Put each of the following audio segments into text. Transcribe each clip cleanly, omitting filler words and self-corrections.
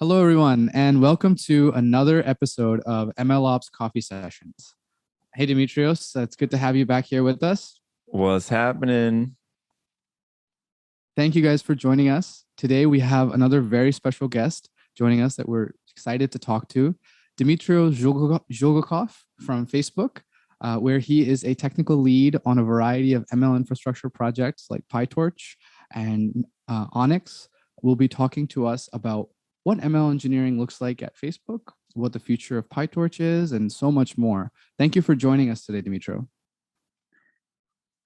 Hello, everyone, and welcome to another episode of MLOps Coffee Sessions. Hey, Dimitrios, it's good to have you back here with us. What's happening? Thank you guys for joining us. Today, we have another very special guest joining us that we're excited to talk to, Dmytro Dzhulgakov from Facebook, where he is a technical lead on a variety of ML infrastructure projects like PyTorch and ONNX. Will be talking to us about what ML engineering looks like at Facebook, what the future of PyTorch is, and so much more. Thank you for joining us today, Dmytro.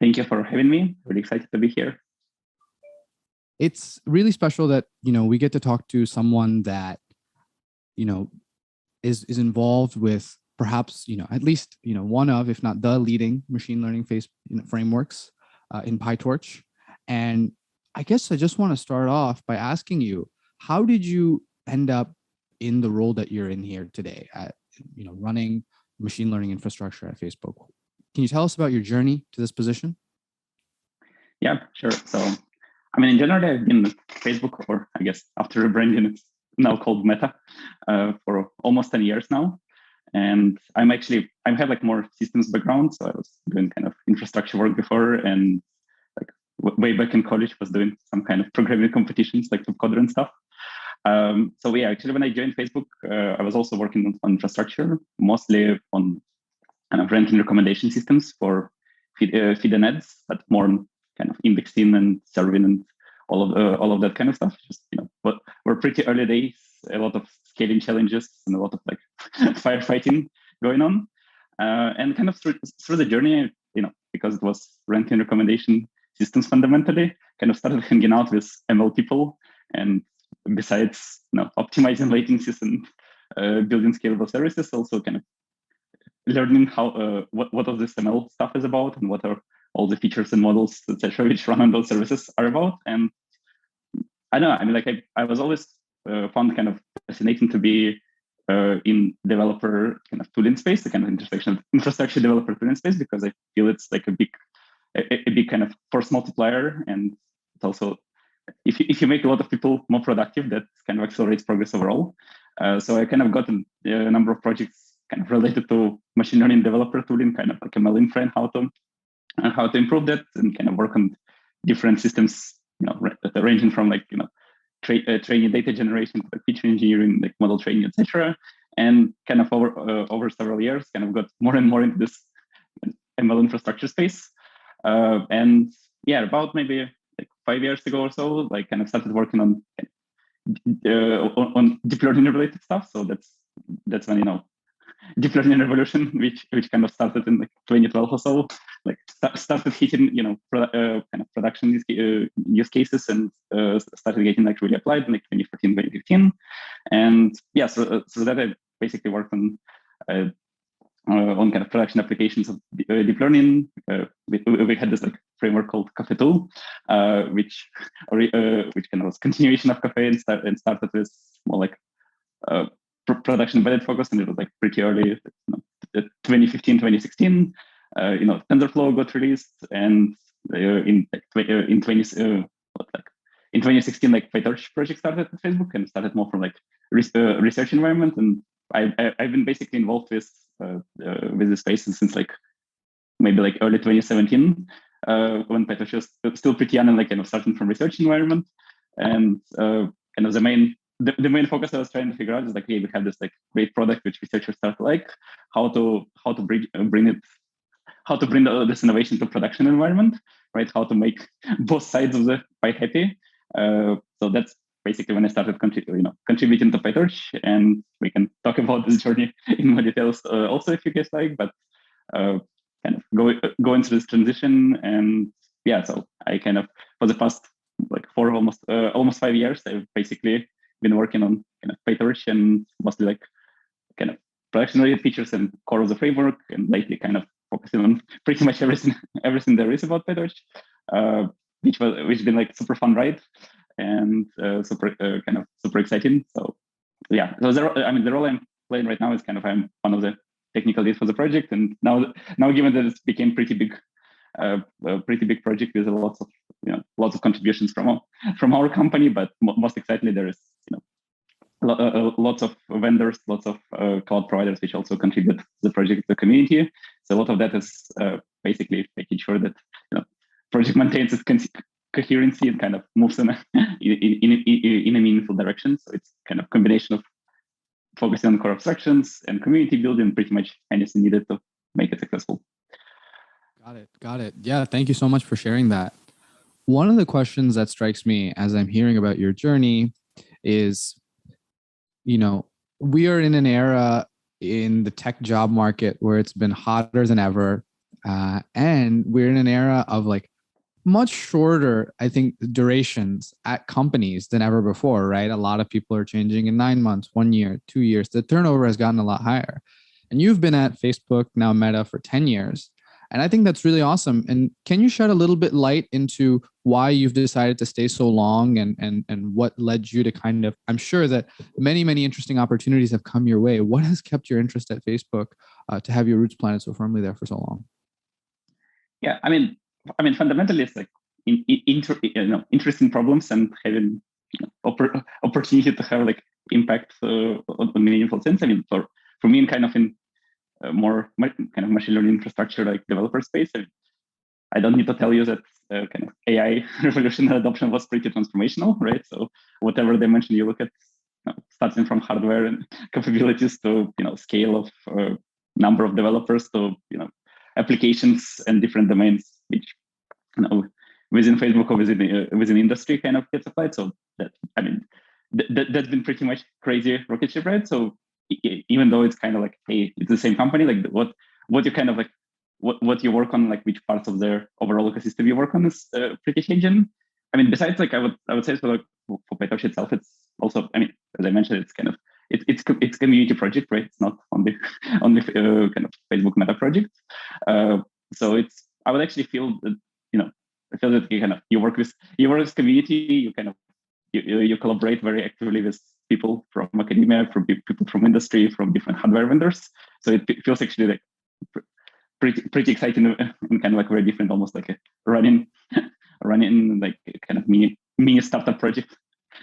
Thank you for having me. Really excited to be here. It's really special that, we get to talk to someone that, is involved with perhaps, at least, one of, if not the leading machine learning frameworks in PyTorch. And I guess I just want to start off by asking you, how did you end up in the role that you're in here today at, running machine learning infrastructure at Facebook? Can you tell us about your journey to this position? Yeah, sure. So, in general, I've been at Facebook, or I guess after rebranding, it's now called Meta, for almost 10 years now. And I have like more systems background. So I was doing kind of infrastructure work before, and like way back in college was doing some kind of programming competitions like Coder and stuff. So yeah, actually when I joined Facebook, I was also working on infrastructure, mostly on kind of ranking recommendation systems for feed and ads, but more on kind of indexing and serving and all of that kind of stuff. Just but we're pretty early days, a lot of scaling challenges and a lot of like firefighting going on. And kind of through the journey, because it was ranking recommendation systems fundamentally, kind of started hanging out with ML people, and besides optimizing latencies and building scalable services, also kind of learning how what all this ML stuff is about and what are all the features and models, etc., which run on those services are about. And I don't know, I was always found kind of fascinating to be in developer kind of tooling space, the kind of intersection of infrastructure developer tooling space, because I feel it's like a big kind of force multiplier, and it's also if you make a lot of people more productive, that kind of accelerates progress overall. So I kind of got a number of projects kind of related to machine learning developer tooling, kind of like ML infra, and how to improve that, and kind of work on different systems, ranging from like training data generation, like feature engineering, like model training, etc. And kind of over several years, kind of got more and more into this ML infrastructure space. And yeah, about maybe like 5 years ago or so, like kind of started working on deep learning related stuff. So that's when deep learning revolution, which kind of started in like 2012 or so, like started hitting kind of production use cases, and started getting like really applied in like 2014, 2015. And yeah, so that I basically worked on kind of production applications of deep learning. We had this like framework called Cafe Tool, which kind of was continuation of Cafe, and started with more like production embedded focus, and it was like pretty early, 2015, 2016. TensorFlow got released, and in 2016, like PyTorch project started at Facebook, and started more from like research environment. And I've been basically involved with this space since like maybe like early 2017, when PyTorch was still pretty young and like kind of starting from research environment. And kind of the main focus I was trying to figure out is like, hey, we have this like great product which researchers start to like, how to bring this innovation to production environment, right? How to make both sides of the pie happy. So that's basically when I started contributing to PyTorch, and we can talk about this journey in more details also if you guys like. But kind of going through this transition, and yeah, so I kind of for the past like almost 5 years, I've basically been working on kind of PyTorch, and mostly like kind of production-related features and core of the framework, and lately kind of focusing on pretty much everything there is about PyTorch, which has been like super fun ride, and super exciting. So yeah, so the role I'm playing right now is kind of I'm one of the technical leads for the project, and now given that it's became pretty big project with lots of contributions from our company, but most excitingly there is lots of vendors, lots of cloud providers, which also contribute to the project, the community. So a lot of that is basically making sure that project maintains its coherency and kind of moves in a meaningful direction. So it's kind of combination of focusing on core abstractions and community building, pretty much anything needed to make it successful. Got it. Yeah, thank you so much for sharing that. One of the questions that strikes me as I'm hearing about your journey is, we are in an era in the tech job market where it's been hotter than ever. And we're in an era of like much shorter, I think, durations at companies than ever before, right? A lot of people are changing in 9 months, 1 year, 2 years. The turnover has gotten a lot higher. And you've been at Facebook, now Meta, for 10 years. And I think that's really awesome. And can you shed a little bit light into why you've decided to stay so long and what led you to kind of, I'm sure that many, many interesting opportunities have come your way. What has kept your interest at Facebook to have your roots planted so firmly there for so long? Yeah, I mean, fundamentally, it's like interesting problems and having opportunity to have like impact on a meaningful sense. I mean, for me, in kind of more kind of machine learning infrastructure like developer space, I don't need to tell you that kind of AI revolution adoption was pretty transformational, right? So whatever dimension you look at, starting from hardware and capabilities to scale of number of developers to applications and different domains, which within Facebook or within industry kind of gets applied. So that's been pretty much crazy rocket ship, right? So even though it's kind of like, hey, it's the same company, like what you kind of like what you work on, like which parts of their overall ecosystem you work on is pretty changing. I mean, besides like I would say, so like for PyTorch itself, it's also, I mean, as I mentioned, it's kind of it's community project, right? It's not only kind of Facebook Meta project. So it's, I would actually feel that I feel that you work with community, you kind of you collaborate very actively with people from academia, from people from industry, from different hardware vendors. So it feels actually like pretty exciting and kind of like very different, almost like a running like kind of mini startup project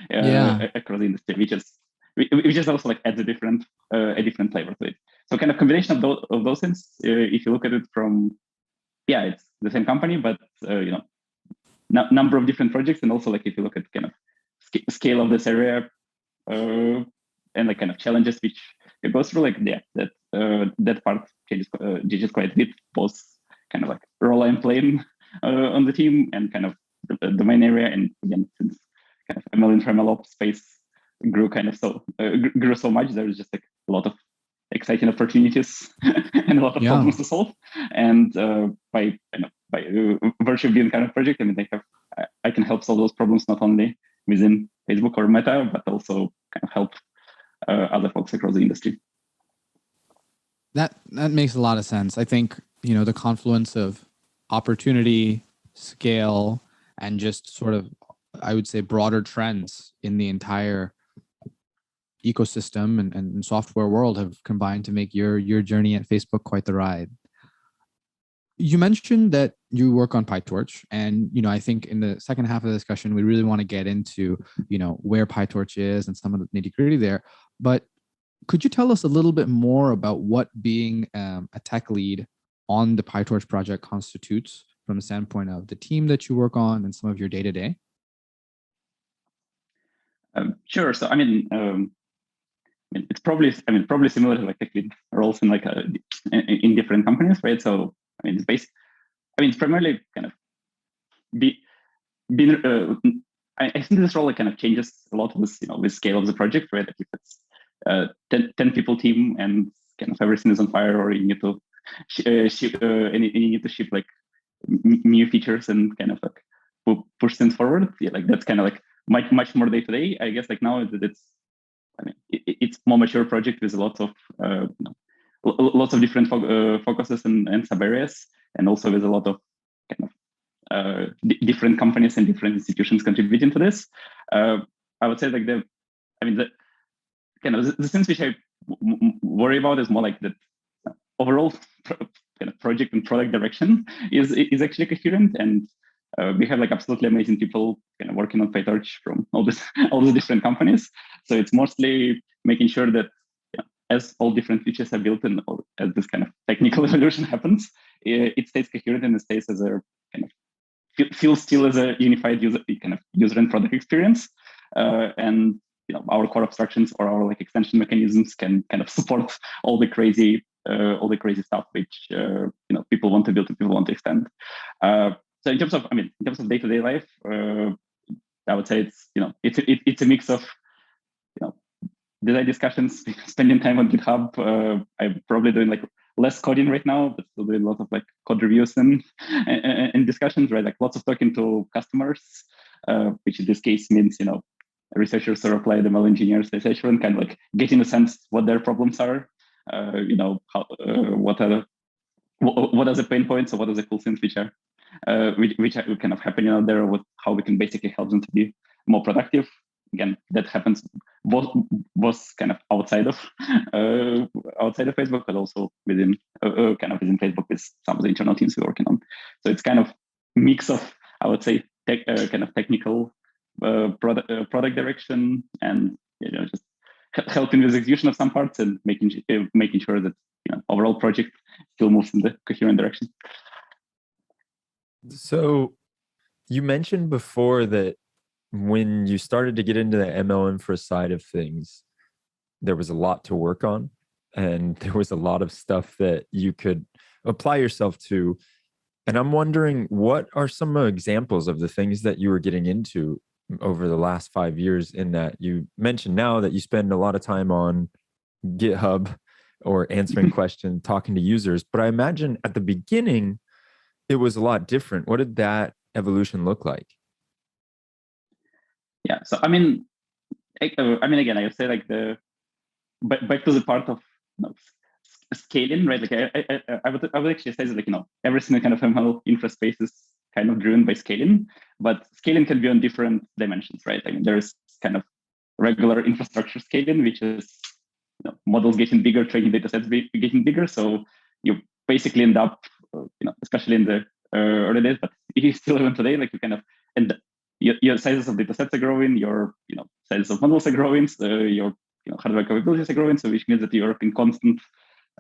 across the industry, which is also like adds a different flavor to it. So kind of combination of those things. If you look at it from, it's the same company, but number of different projects, and also like if you look at kind of scale of this area and like kind of challenges which it goes through, like that part changes quite a bit, both kind of like role I'm playing on the team and kind of the domain area. And again, since kind of Infra MLOps space grew so much, there's just like a lot of exciting opportunities and a lot of problems to solve. And by virtue of being kind of project, I mean, I can help solve those problems not only within Facebook or Meta, but also kind of help other folks across the industry. That makes a lot of sense. I think, the confluence of opportunity, scale, and just sort of, I would say, broader trends in the entire ecosystem and software world have combined to make your journey at Facebook quite the ride. You mentioned that you work on PyTorch, and I think in the second half of the discussion, we really want to get into where PyTorch is and some of the nitty-gritty there. But could you tell us a little bit more about what being a tech lead on the PyTorch project constitutes from the standpoint of the team that you work on and some of your day-to-day? Sure. So I mean, it's probably similar to like tech lead roles in like in different companies, right? So I mean, it's primarily kind of I think this role like kind of changes a lot with with scale of the project, right? Like if it's 10 people team and kind of everything is on fire, or you need to ship like new features and kind of like push things forward. Yeah, like that's kind of like much more day to day. I guess like now it's more mature project with lots of different focuses and sub areas, and also with a lot of kind of different companies and different institutions contributing to this. I would say like the things which I worry about is more like the overall kind of project and product direction is actually coherent, and we have like absolutely amazing people kind of working on PyTorch from all the different companies. So it's mostly making sure that as all different features are built and as this kind of technical evolution happens, it stays coherent and it stays as a kind of feels still as a unified user and product experience. And our core abstractions or our like extension mechanisms can kind of support all the crazy stuff which people want to build and people want to extend. So in terms of day-to-day life, I would say it's a mix of design discussions, spending time on GitHub. I'm probably doing like less coding right now, but still doing a lot of like code reviews and discussions, right? Like lots of talking to customers, which in this case means researchers or applied ML engineers, etc., and kind of like getting a sense what their problems are, what are the pain points or what are the cool things which are kind of happening out there, how we can basically help them to be more productive. Again, that happens both kind of outside of Facebook, but also within Facebook with some of the internal teams we're working on. So it's kind of mix of, I would say, kind of technical product direction and just helping with execution of some parts and making sure that overall project still moves in the coherent direction. So you mentioned before that when you started to get into the ML infra side of things, there was a lot to work on and there was a lot of stuff that you could apply yourself to. And I'm wondering, what are some examples of the things that you were getting into over the last 5 years, in that you mentioned now that you spend a lot of time on GitHub or answering questions, talking to users. But I imagine at the beginning, it was a lot different. What did that evolution look like? Yeah, so again, I would say like back to the part of scaling, right? Like I would actually say that like every single kind of ML infra space is kind of driven by scaling, but scaling can be on different dimensions, right? I mean, there's kind of regular infrastructure scaling, which is models getting bigger, training data sets getting bigger. So you basically end up, especially in the early days, but it is still even today, like you kind of end your sizes of data sets are growing, your sizes of models are growing, so your hardware capabilities are growing. So which means that you're in constant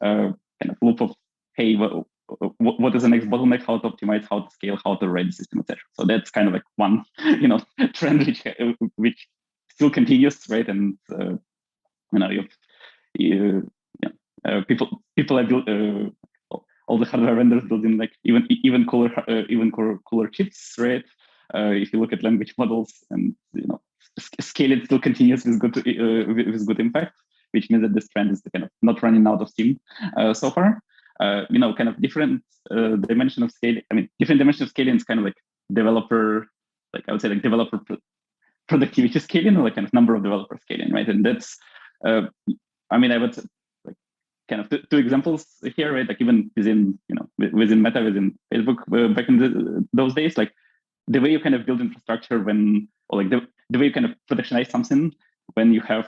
kind of loop of, hey, what is the next bottleneck? How to optimize? How to scale? How to write the system, etc. So that's kind of like one trend which still continues, right? And people are building all the hardware vendors building like even cooler chips, right? If you look at language models, and scaling still continues with good impact, which means that this trend is kind of not running out of steam so far. Kind of different dimension of scaling. I mean, different dimension of scaling is kind of like developer, like I would say, like developer productivity scaling, or like kind of number of developers scaling, right? And that's, I would say, like kind of two examples here, right? Like even within Meta, within Facebook, back in those days, like the way you kind of build infrastructure or like the way you kind of productionize something when you have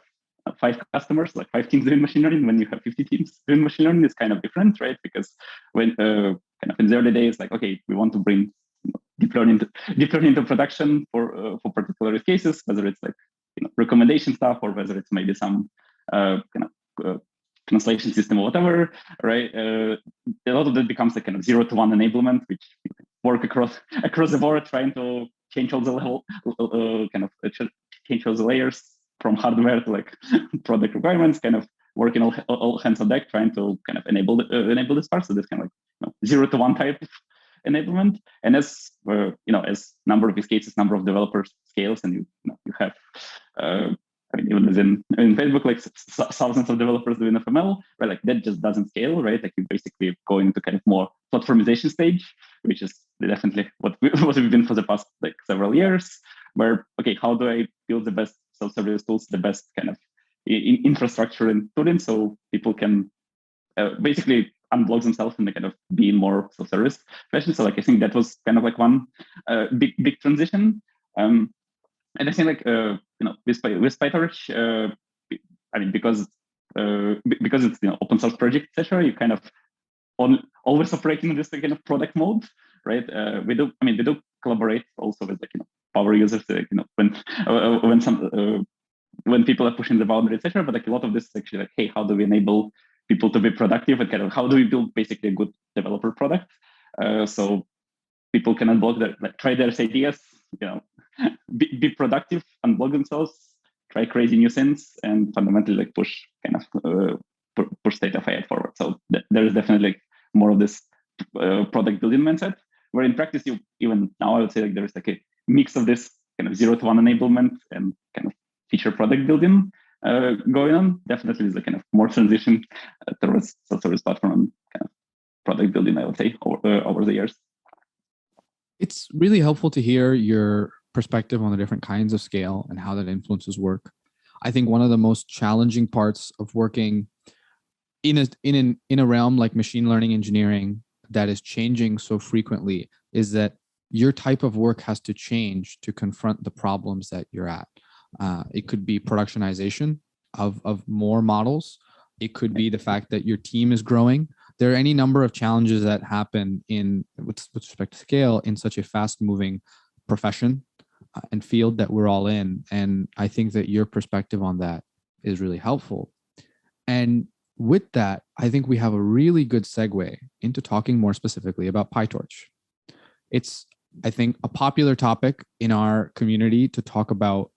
5 customers, like 5 teams doing machine learning, when you have 50 teams doing machine learning, is kind of different, right? Because when kind of in the early days, like, okay, we want to bring deep learning into production for particular use cases, whether it's like recommendation stuff or whether it's maybe some kind of translation system or whatever, right? A lot of that becomes a kind of 0 to 1 enablement, which you can work across the board, trying to change all the change all the layers from hardware to like product requirements, kind of working all hands on deck, trying to kind of enable this part. So this kind of like 0 to 1 type enablement. And as as number of use cases, number of developers scales, and you have even within Facebook, like thousands of developers doing FML, right? Like that just doesn't scale, right? Like you basically go into kind of more platformization stage, which is definitely what we've been for the past like several years. Where, okay, how do I build the best self-service tools, the best kind of infrastructure and tooling, so people can basically unblock themselves and kind of be in more self-service fashion. So like I think that was kind of like one big transition. And I think like with PyTorch, because it's open source project, etc., you kind of always operating in this kind of product mode, right? We do collaborate also with power users, when people are pushing the boundary, etc. But a lot of this is actually hey, how do we enable people to be productive, and kind of how do we build basically a good developer product, so people can unblock their try their ideas, be productive, unblock themselves, try crazy new things, and fundamentally push push state of AI forward. So there is definitely more of this product building mindset, where in practice, even now I would say there is a mix of this kind of 0 to 1 enablement and kind of feature product building going on. Definitely is a kind of more transition towards self-service platform and kind of product building, I would say, over the years. It's really helpful to hear your perspective on the different kinds of scale and how that influences work. I think one of the most challenging parts of working in a realm like machine learning engineering that is changing so frequently is that your type of work has to change to confront the problems that you're at. It could be productionization of more models. It could be the fact that your team is growing. There are any number of challenges that happen with respect to scale in such a fast-moving profession and field that we're all in. And I think that your perspective on that is really helpful. And with that, I think we have a really good segue into talking more specifically about PyTorch. It's, I think, a popular topic in our community to talk about.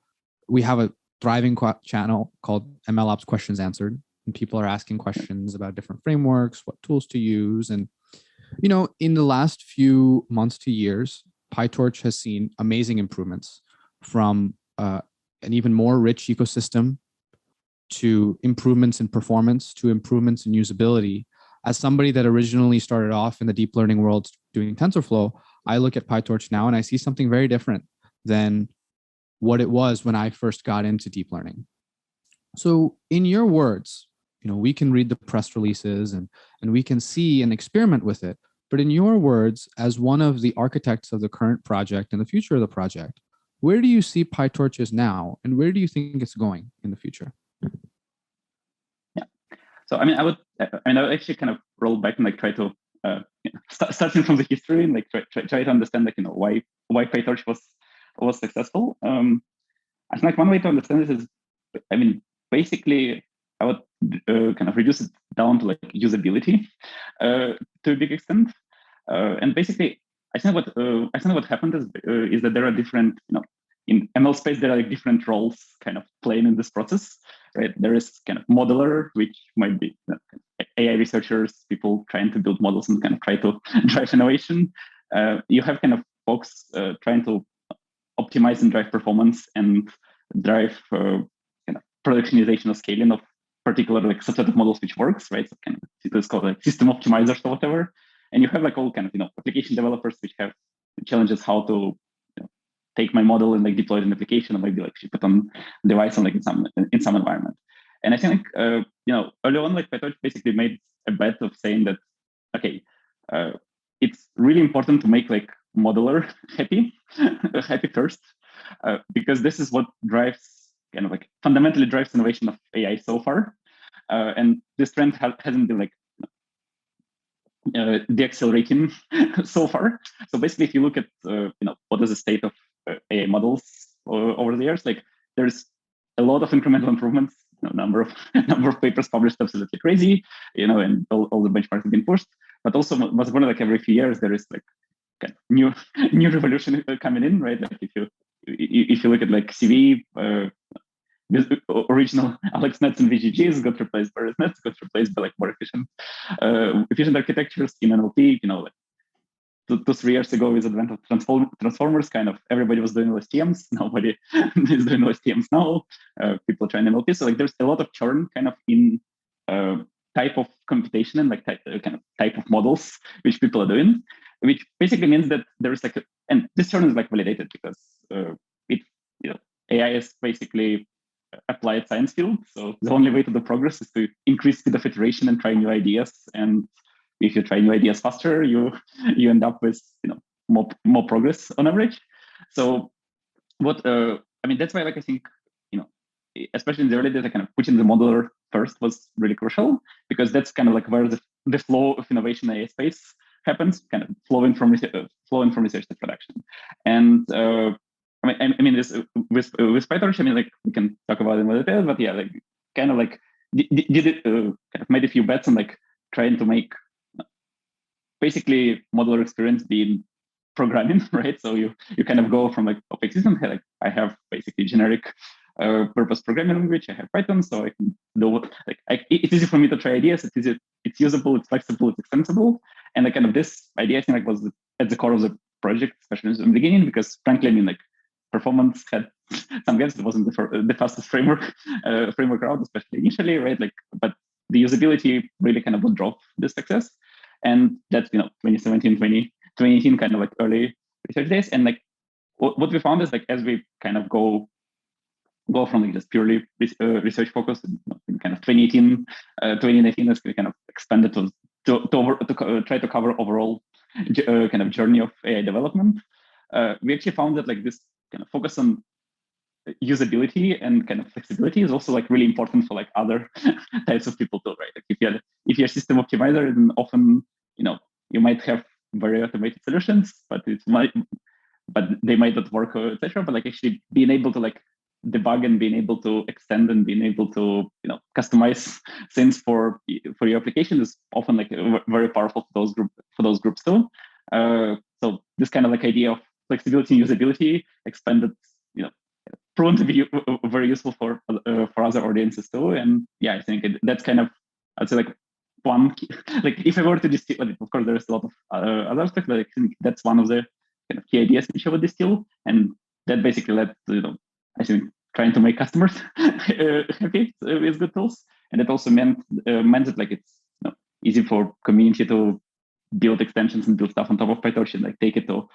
We have a thriving channel called MLOps Questions Answered, and people are asking questions about different frameworks, what tools to use. And, in the last few months to years, PyTorch has seen amazing improvements, from an even more rich ecosystem to improvements in performance to improvements in usability. As somebody that originally started off in the deep learning world doing TensorFlow, I look at PyTorch now and I see something very different than what it was when I first got into deep learning. So in your words, we can read the press releases and we can see and experiment with it. But in your words, as one of the architects of the current project and the future of the project, where do you see PyTorch is now, and where do you think it's going in the future? Yeah. So I would actually kind of roll back and try to starting from the history and try to understand why PyTorch was successful. I think one way to understand this is, basically I would kind of reduce it down to usability to a big extent, and basically I think what happened is that there are different, in ML space there are different roles kind of playing in this process, right? There is kind of modeler, which might be AI researchers, people trying to build models and kind of try to drive innovation. You have kind of folks trying to optimize and drive performance and drive kind of productionization or scaling of particular subset of models which works, right? So kind of it's called system optimizers or whatever. And you have all kind of application developers which have challenges how to take my model and deploy it in application, or maybe ship it on device and in some environment. And I think early on PyTorch basically made a bet of saying that it's really important to make modeler happy first, because this is what drives fundamentally drives innovation of AI so far, and this trend hasn't been deaccelerating so far. So basically, if you look at what is the state of AI models over the years, there's a lot of incremental improvements. Number of papers published absolutely crazy, and all the benchmarks have been pushed. But also, most importantly, every few years there is new revolution coming in, right? If you look at CV, original AlexNets and VGGs got replaced by ResNets, got replaced by more efficient architectures in NLP. 2-3 years ago, with the advent of transformers, kind of everybody was doing LSTMs. Nobody is doing LSTMs now. People are trying NLP. So there's a lot of churn kind of in type of computation and type of models which people are doing, which basically means that there is and this churn is validated because AI is basically applied science field. So the only way to do progress is to increase speed of iteration and try new ideas. And if you try new ideas faster, you end up with more progress on average. So that's why I think especially in the early days, kind of putting the modeler first was really crucial, because that's kind of where the flow of innovation in AI space happens, kind of flowing from research to production. And I mean, this with PyTorch, I mean, like we can talk about it in more detail, but yeah, like kind of like did it kind of made a few bets on like trying to make basically modular experience being programming, right? So you kind of go from like operating system, like I have basically generic purpose programming language. I have Python, so I can do it's easy for me to try ideas. It's usable, it's flexible, it's extensible, and like kind of this idea I think like was at the core of the project, especially in the beginning, because frankly, I mean like performance had some gaps. It wasn't the fastest framework out, especially initially, right? Like, but the usability really kind of would drop the success, and that's 2017, 2018 kind of like early research days, and like what we found is like as we kind of go from like just purely research focus in kind of 2018, 2019 as we kind of expanded to try to cover overall kind of journey of AI development. We actually found that like this kind of focus on usability and kind of flexibility is also like really important for like other types of people too, right? Like if you're a system optimizer, then often you might have very automated solutions, but they might not work, etc. But like actually being able to like debug and being able to extend and being able to customize things for your application is often like very powerful for those groups too. So this kind of like idea of flexibility and usability expanded, proven to be very useful for other audiences too. And yeah, I think that's kind of, I'd say like one like if I were to distill, of course there's a lot of other stuff, but I think that's one of the kind of key ideas which I would distill, and that basically led to I think trying to make customers happy with good tools, and it also meant that like it's easy for community to build extensions and build stuff on top of PyTorch and like take it to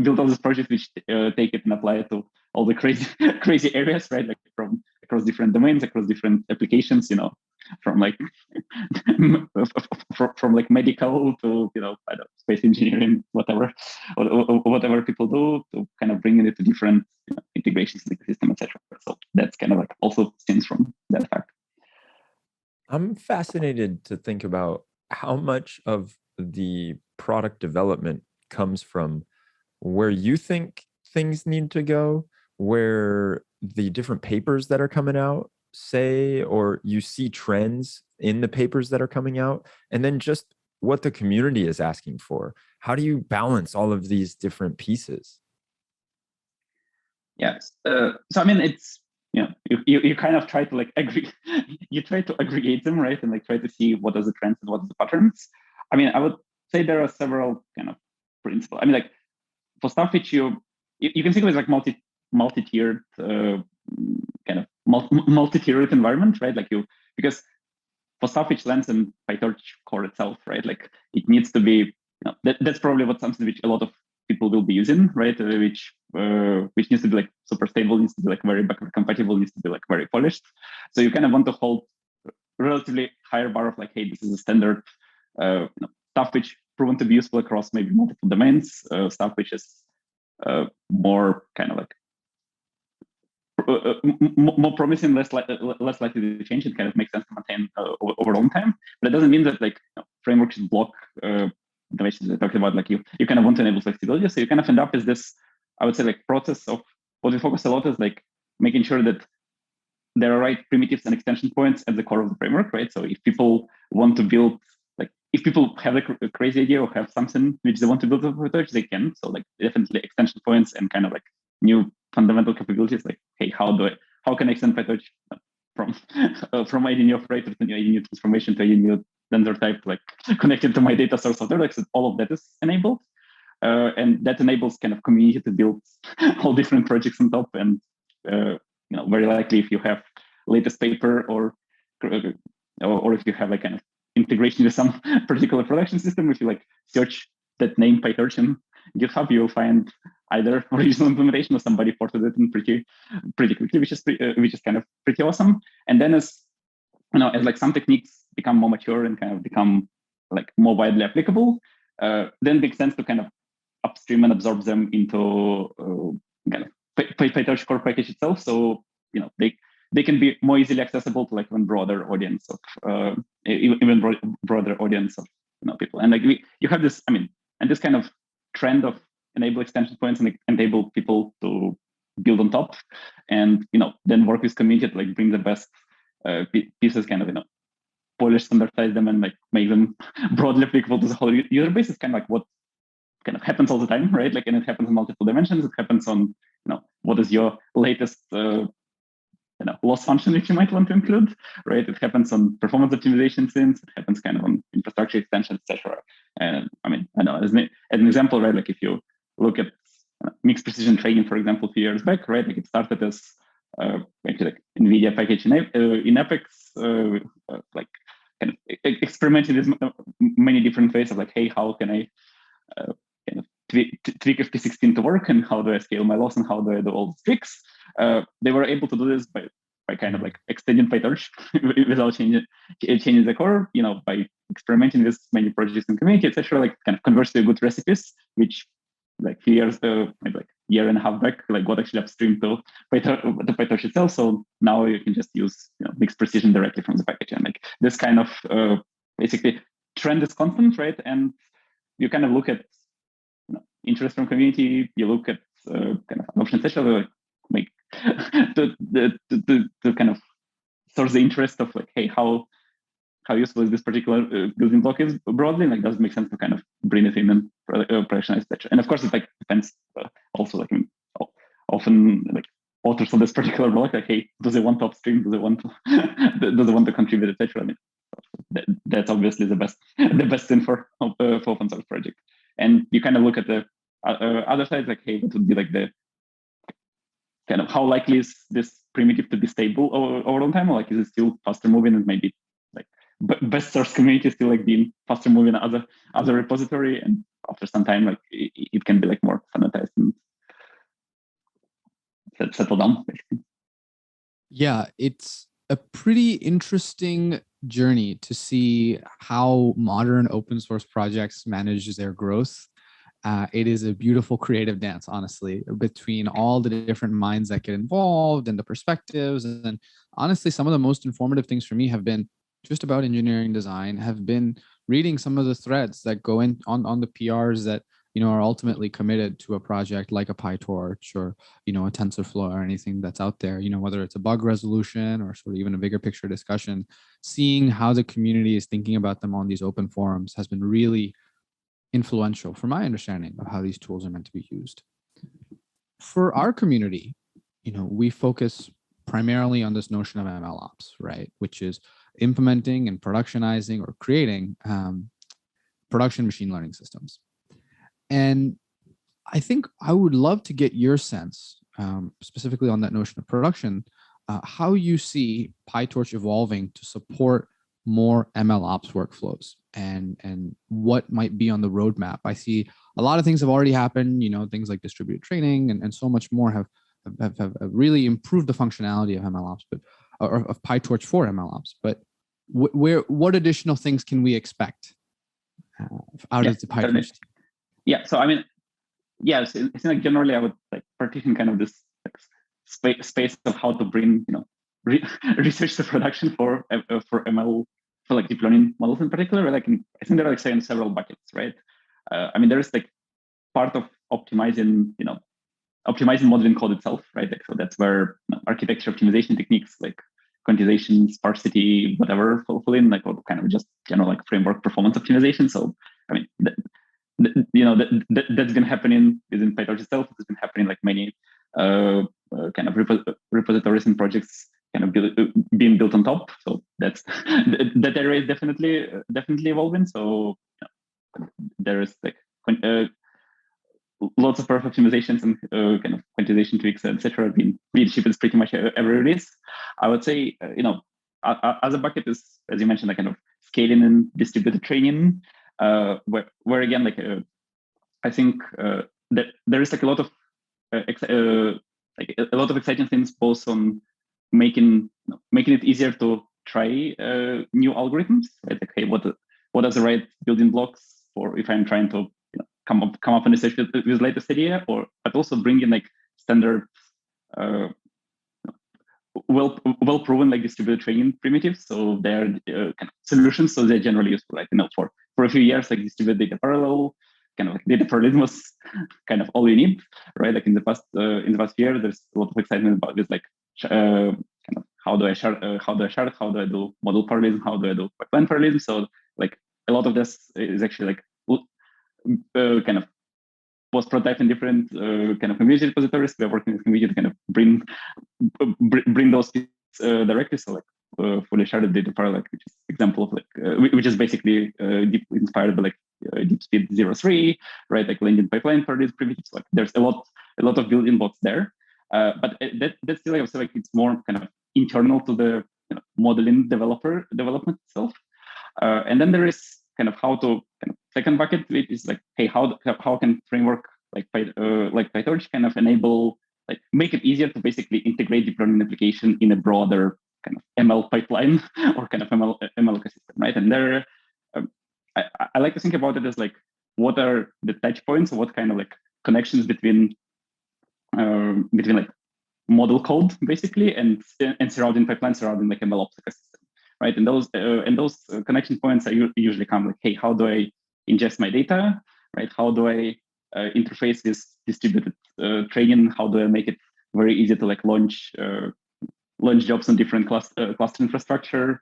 build all these projects which take it and apply it to all the crazy areas, right? Like from across different domains, across different applications, from like from like medical to I don't know, space engineering, whatever people do, to kind of bringing it to different integrations in the system, etc. So that's kind of like also stems from that fact. I'm fascinated to think about how much of the product development comes from where you think things need to go, where the different papers that are coming out say, or you see trends in the papers that are coming out, and then just what the community is asking for. How do you balance all of these different pieces? Yes. So I mean, it's you kind of try to like aggregate them, right, and like try to see what are the trends and what are the patterns. I mean, I would say there are several kind of principles. I mean, like for stuff which you can think of it as like multi-tiered kind of multi-tiered environment, right? Like because for stuff which lands in PyTorch core itself, right? Like it needs to be that's probably something which a lot of people will be using, right? Which needs to be like super stable, needs to be like very backward compatible, needs to be like very polished. So you kind of want to hold relatively higher bar of like, hey, this is a standard stuff which proven to be useful across maybe multiple domains, stuff which is more kind of like more promising, less likely to change. It kind of makes sense to maintain over a long time. But it doesn't mean that like frameworks block innovations. I talked about like you kind of want to enable flexibility. So you kind of end up as this, I would say, like process of what we focus a lot is like making sure that there are right primitives and extension points at the core of the framework, right? So if people want to build, like if people have like a crazy idea or have something which they want to build with PyTorch, they can. So like definitely extension points and kind of like new fundamental capabilities, like, hey, how can I extend PyTorch from any new operator to any new transformation to any new render type, like connected to my data source, whatever. Like, so all of that is enabled, and that enables kind of community to build all different projects on top. And very likely, if you have latest paper or if you have like kind of integration with some particular production system, if you like search that name PyTorch in GitHub, you'll find either original implementation or somebody ported it in pretty quickly, which is kind of pretty awesome. And then as like some techniques become more mature and kind of become like more widely applicable, then it makes sense to kind of upstream and absorb them into kind of PyTorch core package itself. So they can be more easily accessible to like even broader audience of broader audience of people. And like you have this, and this kind of trend of enable extension points and enable people to build on top, and then work with community to like bring the best pieces, kind of polish, standardize them, and like make them broadly applicable to the whole user base. Is kind of like what kind of happens all the time, right? Like, and it happens in multiple dimensions. It happens on what is your latest loss function which you might want to include, right? It happens on performance optimization scenes. It happens kind of on infrastructure extensions, etc. And I know as an example, right? Like if you look at mixed precision training, for example, a few years back, right? Like it started as actually like NVIDIA package in Apex, like kind of experimenting with many different ways of like, hey, how can I kind of tweak FP16 to work, and how do I scale my loss, and how do I do all these tricks? They were able to do this by kind of like extending PyTorch without changing the core, by experimenting with many projects in community, etc. Like kind of converts to good recipes, which like few years, maybe like year and a half back, like got actually upstream to PyTorch itself. So now you can just use mixed precision directly from the package, and like this kind of basically trend is constant, right? And you kind of look at interest from community, you look at kind of adoption, etc. Like to kind of source the interest of like, hey, how useful is this particular building block is broadly, like does it make sense to kind of bring it in and productionize, etc. And of course, it like depends also, like often like authors of this particular block, like, hey, do they want to upstream? Do they want to contribute, etc. That's obviously the best thing for open source project. And you kind of look at the other side, like, hey, what would be like the kind of how likely is this primitive to be stable over long time, or like is it still faster moving, and maybe like best source community still like being faster moving other repository, and after some time like it can be like more sanitized and settle down, basically. Yeah, it's a pretty interesting journey to see how modern open source projects manage their growth. It is a beautiful creative dance, honestly, between all the different minds that get involved and the perspectives. And honestly, some of the most informative things for me have been just about engineering design, have been reading some of the threads that go in on the PRs that are ultimately committed to a project like a PyTorch or a TensorFlow or anything that's out there, whether it's a bug resolution or sort of even a bigger picture discussion. Seeing how the community is thinking about them on these open forums has been really influential for my understanding of how these tools are meant to be used. For our community, we focus primarily on this notion of MLOps, right? Which is implementing and productionizing or creating production machine learning systems. And I think I would love to get your sense, specifically on that notion of production, how you see PyTorch evolving to support more MLOps workflows, and what might be on the roadmap. I see a lot of things have already happened, things like distributed training and so much more have really improved the functionality of MLOps, or of PyTorch for MLOps. But what additional things can we expect out of the PyTorch team? Yeah, so it's like generally I would like partition kind of this like space of how to bring research to production for ML, for like deep learning models in particular. Like I think there are like several buckets, right? There is like part of optimizing modeling code itself, right? Like, so that's where architecture optimization techniques like quantization, sparsity, whatever fall in, like, or kind of just general like framework performance optimization. So that's going to happen within PyTorch itself. It's been happening like many kind of repositories and projects kind of being built on top. So that's that area is definitely evolving. So there is like lots of perf optimizations and kind of quantization tweaks, etc. being shipped pretty much every release. I would say other bucket is, as you mentioned, like kind of scaling and distributed training, where again, like I think that there is like a lot of exciting things, both on making it easier to try new algorithms, right? Like, hey, what are the right building blocks for if I'm trying to come up and research with latest idea, but also bring in like standard well proven like distributed training primitives. So they're kind of solutions, so they're generally useful, like for for a few years, like distributed data parallel, kind of like data parallelism was kind of all you need, right? Like in the past year, there's a lot of excitement about this, like kind of how do I shard, how do I do model parallelism, how do I do pipeline parallelism? So like a lot of this is actually like kind of was prototyped in different kind of community repositories. We're working with community to kind of bring those pieces directly. So like fully sharded data parallel, which is example of like which is basically deep inspired by like deep speed 0.3, right? Like linear pipeline parallelism primitives. Like there's a lot of built-in blocks there, but that's still, I would say, like it's more kind of internal to the modeling development itself. And then there is kind of how to kind of second bucket, which is like, hey, how can framework like PyTorch kind of enable, like make it easier to basically integrate deep learning application in a broader kind of ML pipeline or kind of ML ecosystem, right? And there, I like to think about it as like, what are the touch points, or what kind of like connections between like model code basically and surrounding pipelines surrounding like MLOps ecosystem, right? And those connection points usually come like, hey, how do I ingest my data, right? How do I interface with distributed training? How do I make it very easy to like launch jobs on different cluster infrastructure?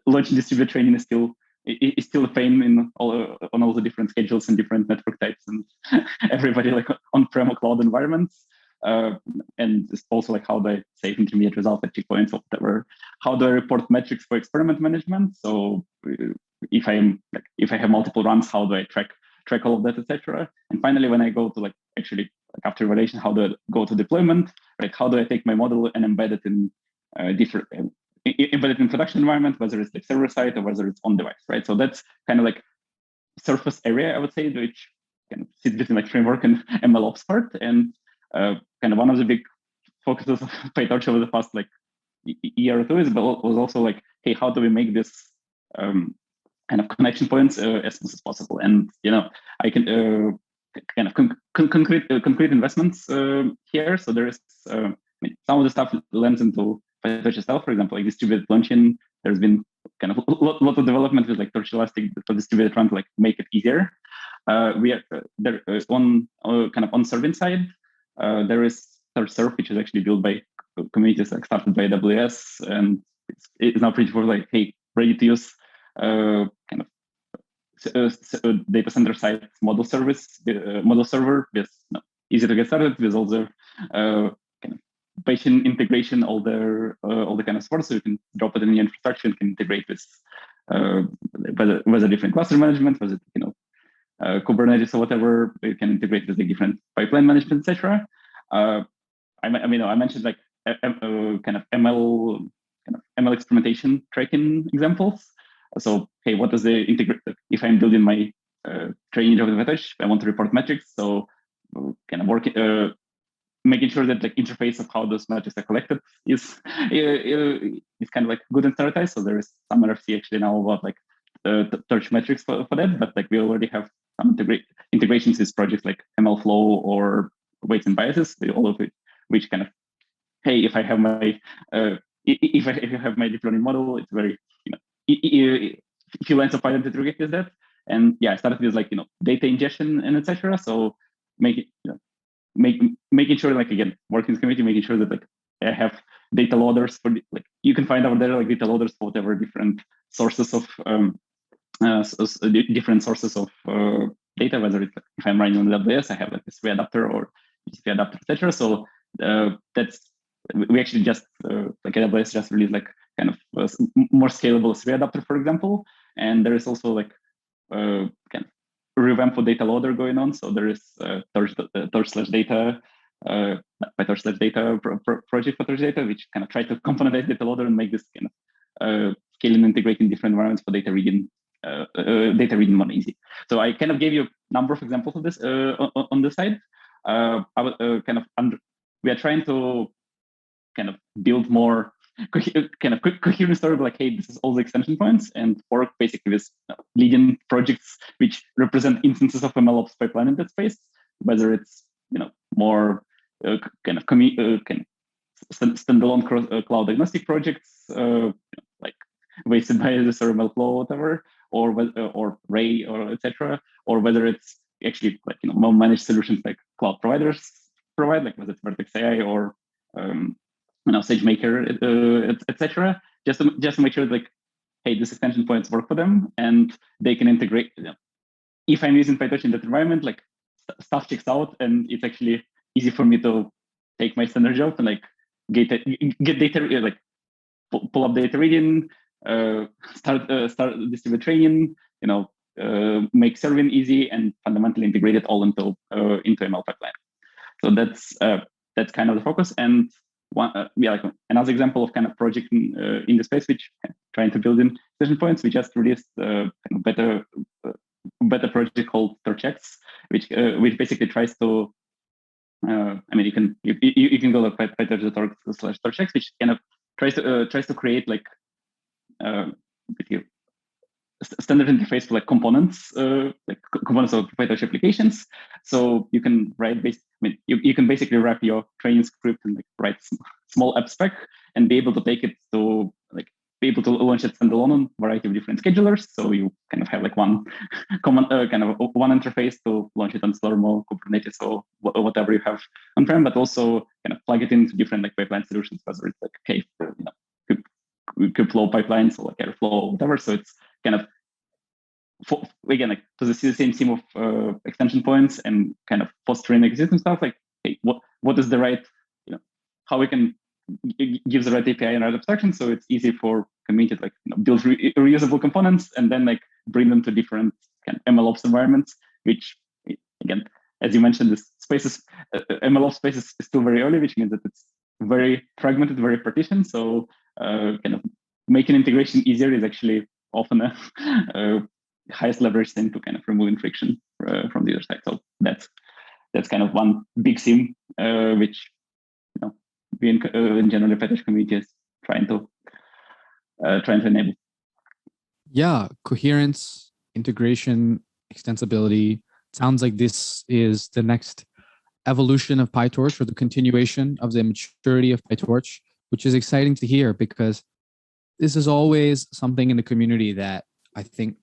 Launching distributed training is still a pain on all the different schedules and different network types and everybody like on-prem or cloud environments. And it's also like, how do I save intermediate results at checkpoints or whatever? How do I report metrics for experiment management? So if I have multiple runs, how do I track all of that, etc. And finally, when I go to like actually like after evaluation, how do I go to deployment? Right? How do I take my model and embed it in embedded in production environment, whether it's like server side or whether it's on device, right? So that's kind of like surface area, I would say, which kind of sits between like framework and MLOps part. And kind of one of the big focuses of PyTorch over the past like year or two was also like, hey, how do we make this kind of connection points as smooth as possible? And I can kind of concrete investments here. So there is some of the stuff lends into PyTorch itself. For example, like distributed launching, there's been kind of a lot of development with like Torch Elastic for distributed run to like make it easier. We are there on kind of on serving side. There is TorchServe, which is actually built by communities like started by AWS, and it's now pretty for like, hey, ready to use kind of data center side model server with easy to get started with all the kind of patient integration, all the kind of support, so you can drop it in the infrastructure and can integrate with whether different cluster management, whether Kubernetes or whatever, you can integrate with the different pipeline management, etc. I mentioned like kind of ML experimentation tracking examples. So, hey, what does the integrate? If I'm building my training job with PyTorch, I want to report metrics. So, kind of making sure that like interface of how those metrics are collected is kind of like good and standardized. So there is some RFC actually now about like Torch metrics for that, but like we already have some integrations with projects like MLflow or weights and biases, all of which kind of, hey, if I have my if I have my deep learning model, it's very few lines of Python to interrogate with that. And yeah, I started with like data ingestion and etc. So making sure, like again, working with community, making sure that like I have data loaders for like you can find out there like data loaders for whatever different sources of different sources of data, whether it's like, if I'm running on AWS, I have like this adapter or GCP adapter, etc. So that's we actually just like AWS just released like kind of more scalable SV adapter, for example. And there is also like kind of revamp for data loader going on. So there is Torch/data, PyTorch/data project for Torch data, which kind of try to componentize data loader and make this kind of scaling and integrating different environments for data reading more easy. So I kind of gave you a number of examples of this on this side. I would we are trying to kind of build more coherent story, like, hey, this is all the extension points, and work basically with leading projects which represent instances of MLOps pipeline in that space, whether it's more kind of standalone cloud agnostic projects like wasted by the MLflow or whatever, or Ray or etc., or whether it's actually like more managed solutions like cloud providers provide, like whether it's Vertex AI or SageMaker, etc. Just to make sure like, hey, these extension points work for them and they can integrate. If I'm using PyTorch in that environment, like stuff checks out and it's actually easy for me to take my standard job and like get data, like pull up data reading, start distribute training, make serving easy and fundamentally integrate it all into ML pipeline. So that's kind of the focus. And like another example of kind of project in the space which I'm trying to build in session points. We just released a better project called TorchX, which basically tries to you can go to pytorch.org/TorchX, which kind of tries to create like standard interface for like components of PyTorch applications. So you can write you can basically wrap your training script and like write small app spec and be able to take it to like be able to launch it standalone on a variety of different schedulers. So you kind of have like one common one interface to launch it on Slurm or Kubernetes or whatever you have on-prem, but also kind of plug it into different like pipeline solutions, whether it's like Kubeflow pipelines or like Airflow or whatever. So it's kind of again like to the same theme of extension points and kind of fostering existing stuff. Like, hey, what is the right how we can give the right API and right abstraction, so it's easy for community to like build reusable components and then like bring them to different kind of MLOps environments. Which again, as you mentioned, this space MLOps space is still very early, which means that it's very fragmented, very partitioned. So kind of making integration easier is actually often a highest leverage thing to kind of removing friction from the other side. So that's kind of one big theme which we in general the PyTorch community is trying to enable. Yeah, coherence, integration, extensibility. Sounds like this is the next evolution of PyTorch, or the continuation of the maturity of PyTorch, which is exciting to hear, because this is always something in the community that I think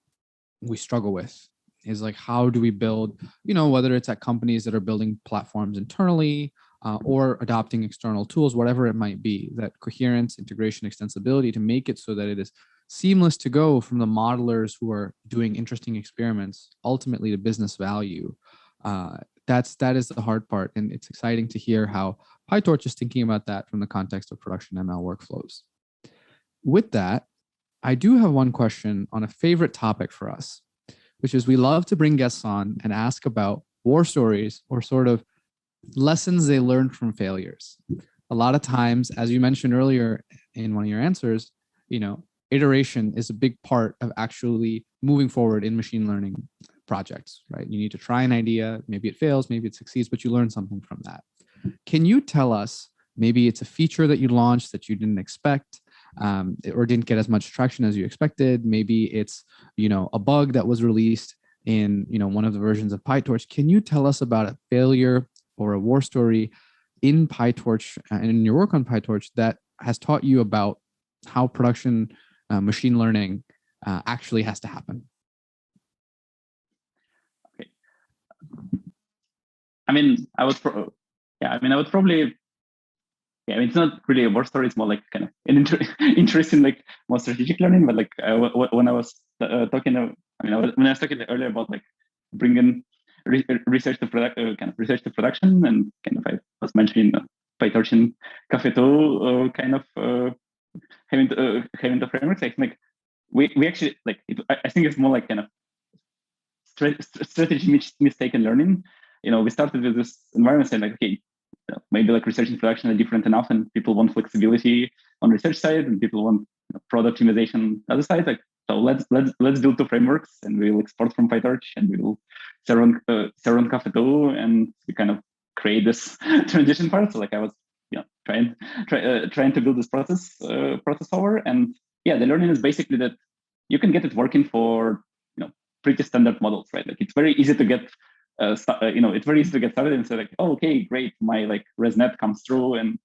we struggle with, is like, how do we build, whether it's at companies that are building platforms internally or adopting external tools, whatever it might be, that coherence, integration, extensibility to make it so that it is seamless to go from the modelers who are doing interesting experiments ultimately to business value. That is the hard part, and it's exciting to hear how PyTorch is thinking about that from the context of production ML workflows. With that, I do have one question on a favorite topic for us, which is we love to bring guests on and ask about war stories or sort of lessons they learned from failures. A lot of times, as you mentioned earlier in one of your answers, iteration is a big part of actually moving forward in machine learning projects, right? You need to try an idea, maybe it fails, maybe it succeeds, but you learn something from that. Can you tell us, maybe it's a feature that you launched that you didn't expect, or didn't get as much traction as you expected? Maybe it's, a bug that was released in, one of the versions of PyTorch. Can you tell us about a failure or a war story in PyTorch and in your work on PyTorch that has taught you about how production machine learning actually has to happen? Okay. I would probably, it's not really a war story. It's more like kind of an interesting, like more strategic learning. But like when I was talking, when I was talking earlier about like bringing research to production, and kind of I was mentioning PyTorch and Cafeto kind of having the frameworks. I think we actually like it, I think it's more like kind of strategy mistake in learning. We started with this environment saying like, okay, maybe like research and production are different enough, and people want flexibility on research side, and people want product optimization on the other side. Like, so let's build two frameworks, and we'll export from PyTorch, and we'll serve on Cafeto, and we kind of create this transition part. So like I was trying to build this process over, and the learning is basically that you can get it working for pretty standard models, right? Like it's very easy to get it's very easy to get started and say like, oh, okay, great, my like ResNet comes through, and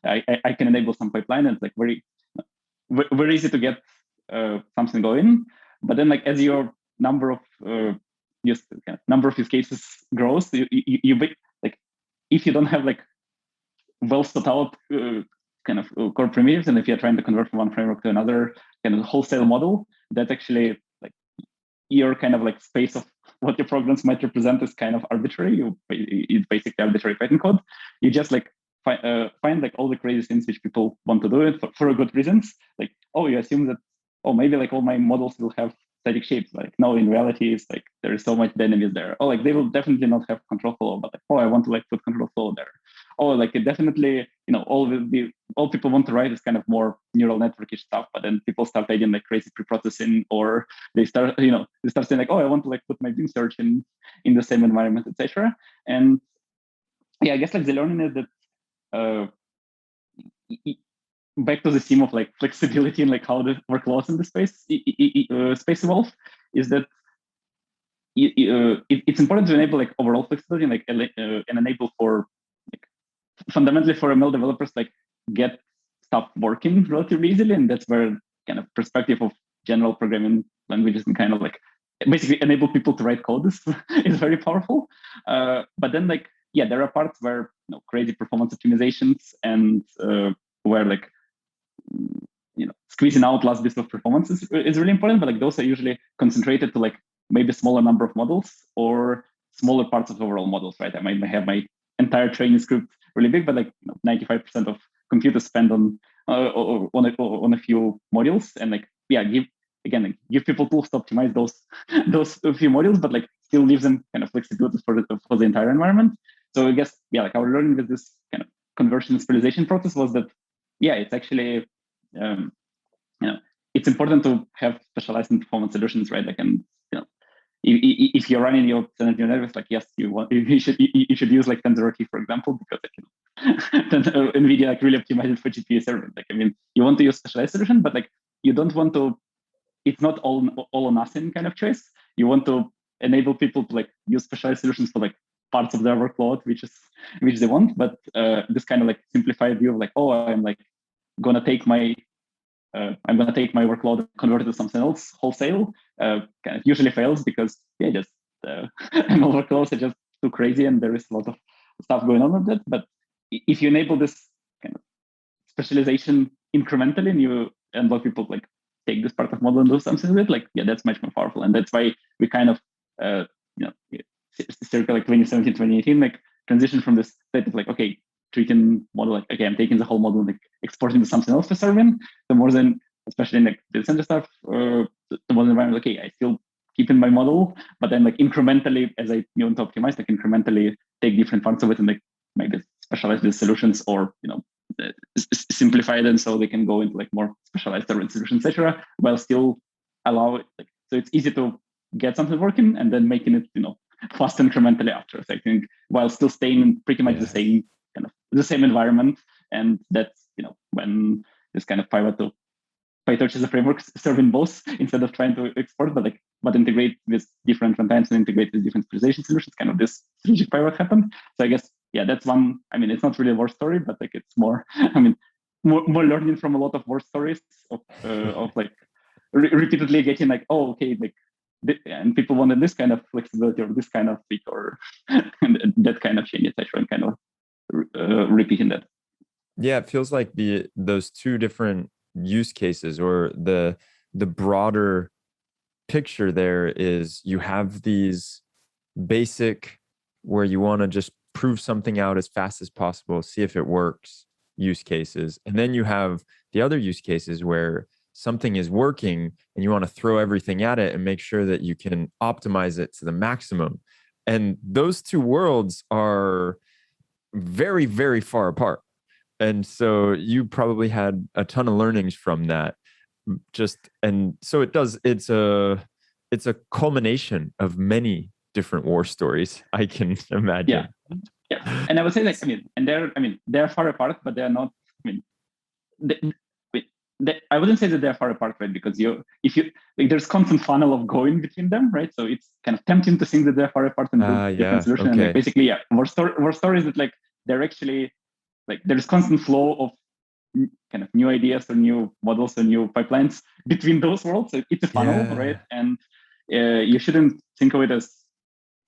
I can enable some pipeline, and it's like very easy to get something going. But then like as your number of use cases grows, like if you don't have like well thought out core primitives, and if you're trying to convert from one framework to another kind of wholesale model, that actually like your kind of like space of what your programs might represent is kind of arbitrary. It's basically arbitrary Python code. You just like find like all the crazy things which people want to do it for good reasons. Like, oh, you assume that, oh, maybe like all my models will have static shapes. Like, no, in reality, it's like there is so much dynamism there. Oh, like they will definitely not have control flow, but like, oh, I want to like put control flow there. Oh, like it definitely, all people want to write is kind of more neural networkish stuff, but then people start adding like crazy preprocessing, or they start saying like, oh, I want to like put my Beam search in the same environment, etc. And yeah, I guess like the learning is that back to the theme of like flexibility and like how the workloads in the space evolve, is that it's important to enable like overall flexibility and like and enable for like fundamentally for ML developers like get stuff working relatively easily, and that's where kind of perspective of general programming languages and kind of like basically enable people to write code is very powerful. But then like there are parts where crazy performance optimizations and where like squeezing out last bits of performance is really important, but like those are usually concentrated to like maybe smaller number of models or smaller parts of overall models, right? I might have my entire training script really big, but like 95% of compute is spent on a few modules, and like give people tools to optimize those few modules, but like still leaves them kind of flexibility for the entire environment. So I guess like our learning with this kind of conversion serialization process was that it's actually it's important to have specialized and performance solutions, right? Like, and if you're running your standard neural networks, like yes, you should use like TensorRT, for example, because NVIDIA like really optimized for GPU serving. Like, I mean, you want to use specialized solution, but like you don't want to. It's not all or nothing kind of choice. You want to enable people to like use specialized solutions for like parts of their workload, which they want. But this kind of like simplified view of like, oh, I'm like gonna take my workload and convert it to something else wholesale. Kind of usually fails because ML workloads are just too crazy and there is a lot of stuff going on with it. But if you enable this kind of specialization incrementally, and you allow people like take this part of model and do something with it, like that's much more powerful. And that's why we kind of circa like 2017, 2018, like transition from this state of like, okay, treating model like, okay, I'm taking the whole model and like exporting to something else to serve in. The more than, especially in like the center stuff, the more than environment, okay, I still keep in my model, but then like incrementally, as I want to optimize, like incrementally take different parts of it and like maybe specialize these solutions, or simplify them so they can go into like more specialized server solutions, etc. While still allow it, like, so it's easy to get something working and then making it fast incrementally after. So I think while still staying in pretty much the same kind of the same environment, and that's when this kind of pivot to PyTorch as a framework serving both instead of trying to export, but integrate with different runtimes and integrate with different specialization solutions. Kind of this strategic pivot happened. So I guess that's one. I mean, it's not really a war story, but like it's more. I mean, more learning from a lot of war stories of like repeatedly getting like, oh, okay, like. And people wanted this kind of flexibility or this kind of fit or and that kind of change, etc., and kind of repeating that. Yeah, it feels like those two different use cases, or the broader picture there is you have these basic where you want to just prove something out as fast as possible, see if it works use cases, and then you have the other use cases where something is working and you want to throw everything at it and make sure that you can optimize it to the maximum. And those two worlds are very, very far apart. And so you probably had a ton of learnings from that. And so it's a culmination of many different war stories, I can imagine. Yeah. And I would say like, they're far apart, but they're not, I wouldn't say that they're far apart, right? Because if you like, there's constant funnel of going between them, right? So it's kind of tempting to think that they're far apart and do different solutions. Okay. And like, basically, war stories that like they're actually like there's constant flow of kind of new ideas or new models or new pipelines between those worlds. So it's a funnel, right? And you shouldn't think of it as,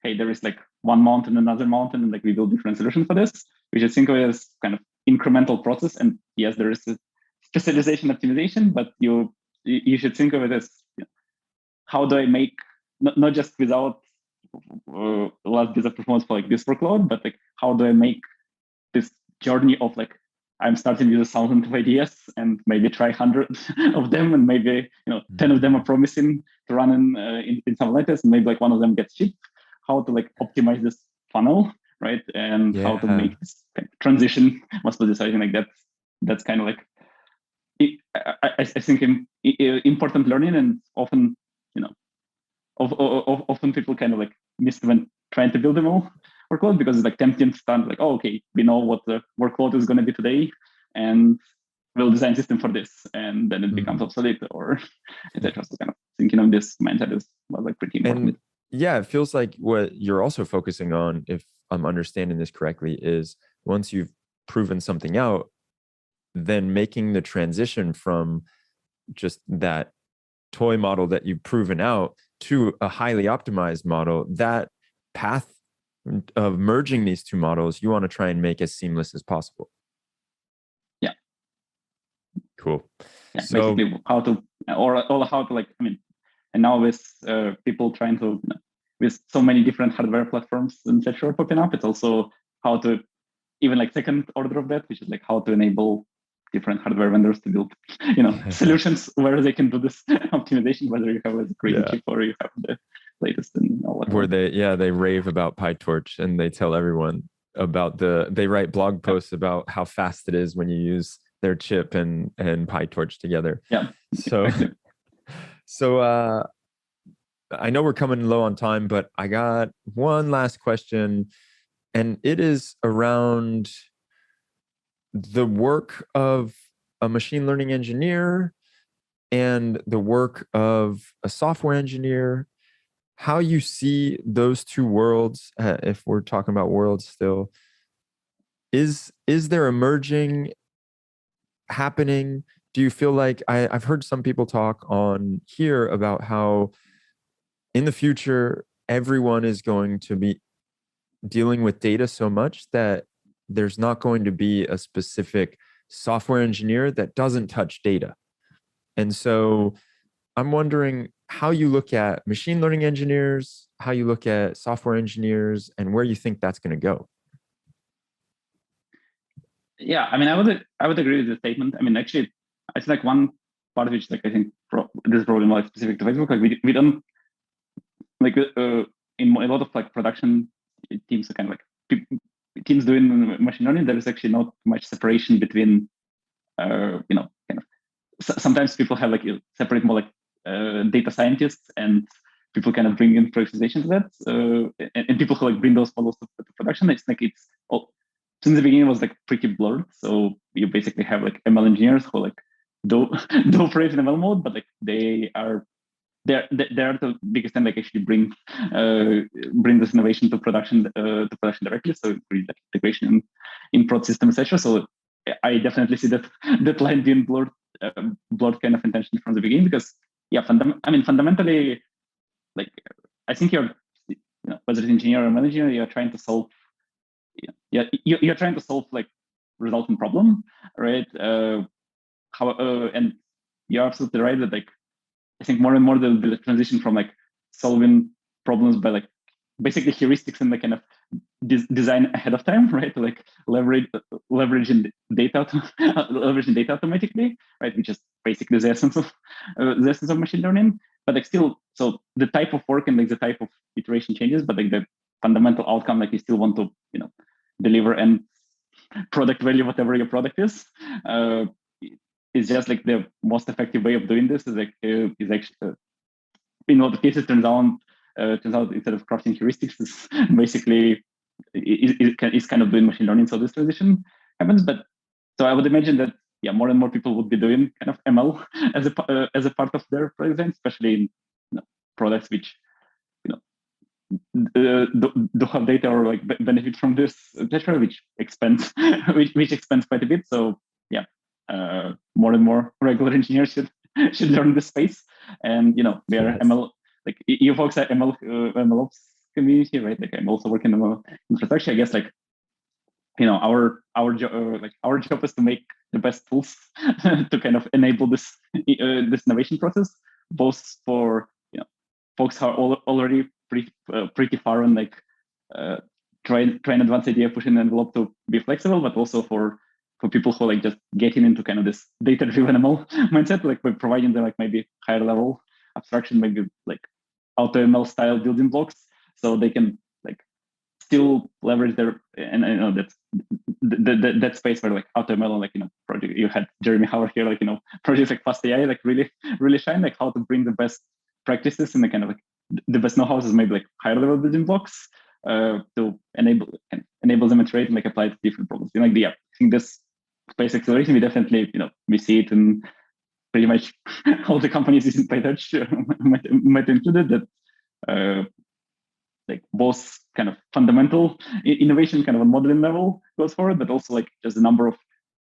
hey, there is like one mountain, another mountain, and like we build different solutions for this. We should think of it as kind of incremental process. And yes, there is a specialization optimization, but you should think of it as, how do I make, not just without last bit of performance for like this workload, but like how do I make this journey of like, I'm starting with 1,000 of ideas and maybe try 100 of them, and maybe 10 of them are promising to run in some latest, and maybe like one of them gets shipped. How to like optimize this funnel, right? And how to make this kind of transition, most deciding like that. That's kind of like I think important learning, and often often people kind of like miss when trying to build them all workload, because it's like tempting to start like, oh, okay, we know what the workload is going to be today, and we'll design system for this, and then it becomes obsolete, or etc. So kind of thinking of this mindset was like pretty important. And yeah, it feels like what you're also focusing on, if I'm understanding this correctly, is once you've proven something out, then making the transition from just that toy model that you've proven out to a highly optimized model. That path of merging these two models, you want to try and make as seamless as possible. Yeah. Cool. Yeah, so basically how to, or how to like, and now with people trying to, with so many different hardware platforms, etc. popping up, it's also how to, even like second order of that, which is like how to enable different hardware vendors to build, solutions where they can do this optimization, whether you have a great chip or you have the latest and all that. Where they rave about PyTorch, and they tell everyone about they write blog posts about how fast it is when you use their chip and PyTorch together. Yeah. So, exactly. So I know we're coming low on time, but I got one last question, and it is around the work of a machine learning engineer and the work of a software engineer, how you see those two worlds, if we're talking about worlds still. Is there emerging, happening? Do you feel like, I've heard some people talk on here about how in the future, everyone is going to be dealing with data so much that there's not going to be a specific software engineer that doesn't touch data. And so I'm wondering how you look at machine learning engineers, how you look at software engineers, and where you think that's going to go. Yeah, I would agree with the statement. Actually, it's like one part which like I think this is probably more specific to Facebook. Like we don't like in a lot of like production teams, kind of like teams doing machine learning, there is actually not much separation between kind of sometimes people have like separate more like data scientists, and people kind of bring in productization to that, and people who like bring those models to production. It's like since the beginning it was like pretty blurred. So you basically have like ML engineers who like do operate in ML mode, but like they're the biggest and like actually bring this innovation to production directly. So really like integration in prod system, etc. So I definitely see that line being blurred kind of intention from the beginning, because fundamentally, like I think you're whether it's engineer or engineer, you're trying to solve you're trying to solve like resulting problem, right? And you're absolutely right that like I think more and more there'll be the transition from like solving problems by like basically heuristics and the kind of design ahead of time, right? Like leveraging data automatically, right? Which is basically the essence of machine learning. But like still, so the type of work and like the type of iteration changes, but like the fundamental outcome, like you still want to deliver and product value, whatever your product is. It's just like the most effective way of doing this is actually in a lot of cases turns out instead of crafting heuristics, is basically is kind of doing machine learning. So this transition happens, but so I would imagine that more and more people would be doing kind of ML as a part of their product design, especially in products which do have data or like benefit from this, etc., which expands quite a bit. So more and more regular engineers should learn this space. And we are ML, like you folks at MLOps community, right? Like I'm also working on infrastructure. I guess like our job is to make the best tools to kind of enable this innovation process, both for folks who are already pretty far on like try and advance idea, pushing the envelope to be flexible, but also for people who like just getting into kind of this data-driven ML mindset, like by providing them like maybe higher level abstraction, maybe like AutoML style building blocks, so they can like still leverage their and that's that space where like AutoML and like project you had Jeremy Howard here, like projects like Fast AI like really shine, like how to bring the best practices and the kind of like the best know-hows is maybe like higher level building blocks to enable them to iterate and like apply it to different problems. I think this space acceleration, we definitely we see it in pretty much all the companies using PyTorch, might include it, that like both kind of fundamental innovation kind of on modeling level goes forward, but also like just the number of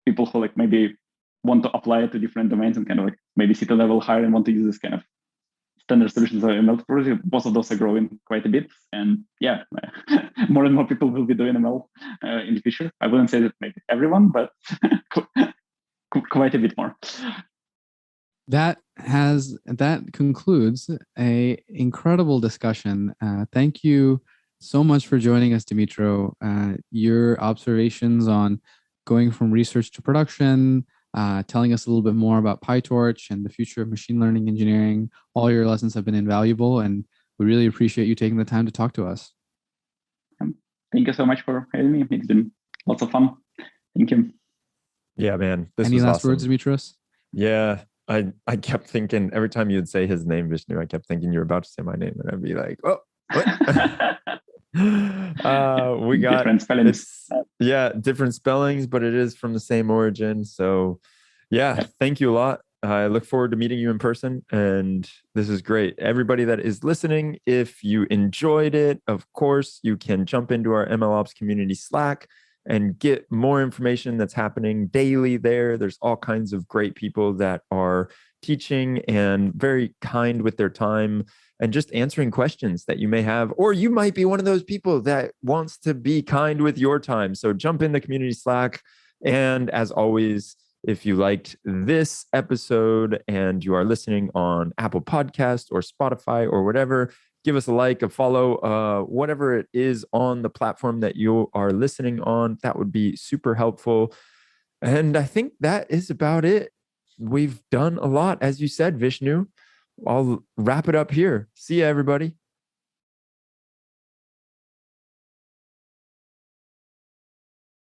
people who like maybe want to apply it to different domains and kind of like maybe sit a level higher and want to use this kind of standard solutions or ML project. Both of those are growing quite a bit, and more and more people will be doing ML in the future. I wouldn't say that maybe everyone, but quite a bit more. That concludes a incredible discussion. Thank you so much for joining us, Dmytro. Your observations on going from research to production, telling us a little bit more about PyTorch and the future of machine learning engineering. All your lessons have been invaluable, and we really appreciate you taking the time to talk to us. Thank you so much for having me. It's been lots of fun. Thank you. Yeah, man. Any last words, Dmytros? Yeah. I kept thinking every time you'd say his name, Vishnu, I kept thinking you were about to say my name, and I'd be like, oh, what? We got different spellings. Different spellings, but it is from the same origin. So thank you a lot. I look forward to meeting you in person, and this is great. Everybody that is listening, if you enjoyed it, of course, you can jump into our MLOps community Slack and get more information that's happening daily there. There's all kinds of great people that are teaching and very kind with their time and just answering questions that you may have, or you might be one of those people that wants to be kind with your time. So jump in the community Slack. And as always, if you liked this episode and you are listening on Apple Podcast or Spotify or whatever, give us a like, a follow, whatever it is on the platform that you are listening on. That would be super helpful. And I think that is about it. We've done a lot, as you said, Vishnu. I'll wrap it up here. See ya, everybody.